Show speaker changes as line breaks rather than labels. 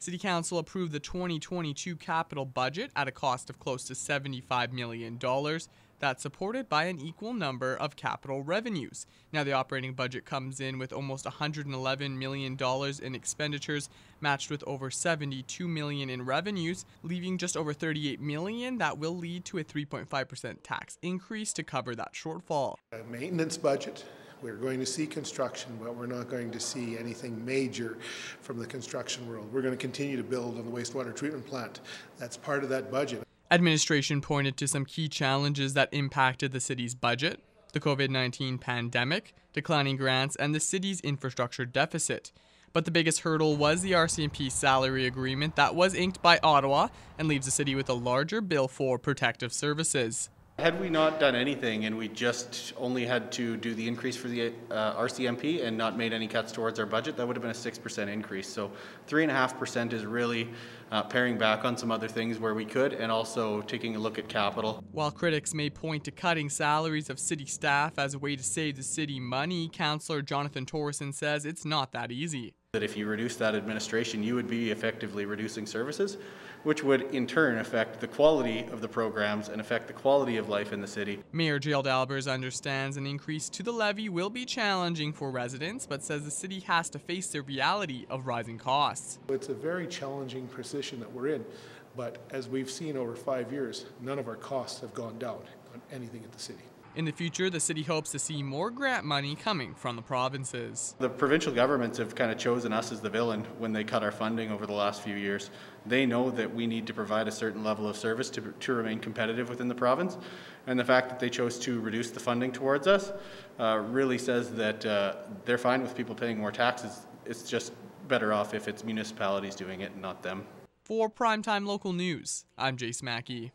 City Council approved the 2022 capital budget at a cost of close to $75 million. That's supported by an equal number of capital revenues. Now, the operating budget comes in with almost $111 million in expenditures, matched with over $72 million in revenues, leaving just over $38 million. That will lead to a 3.5% tax increase to cover that shortfall.
A maintenance budget. We're going to see construction, but we're not going to see anything major from the construction world. We're going to continue to build on the wastewater treatment plant. That's part of that budget.
Administration pointed to some key challenges that impacted the city's budget: the COVID-19 pandemic, declining grants, and the city's infrastructure deficit. But the biggest hurdle was the RCMP salary agreement that was inked by Ottawa and leaves the city with a larger bill for protective services.
Had we not done anything and we just only had to do the increase for the RCMP and not made any cuts towards our budget, that would have been a 6% increase. So 3.5% is really paring back on some other things where we could, and also taking a look at capital.
While critics may point to cutting salaries of city staff as a way to save the city money, Councillor Jonathan Torreson says it's not that easy.
That if you reduce that administration, you would be effectively reducing services, which would in turn affect the quality of the programs and affect the quality of life in the city.
Mayor Gerald Albers understands an increase to the levy will be challenging for residents, but says the city has to face the reality of rising costs.
It's a very challenging position that we're in, but as we've seen over 5 years, none of our costs have gone down on anything at the city.
In the future, the city hopes to see more grant money coming from the provinces.
The provincial governments have kind of chosen us as the villain when they cut our funding over the last few years. They know that we need to provide a certain level of service to remain competitive within the province. And the fact that they chose to reduce the funding towards us really says that they're fine with people paying more taxes. It's just better off if it's municipalities doing it and not them.
For Primetime Local News, I'm Jace Mackey.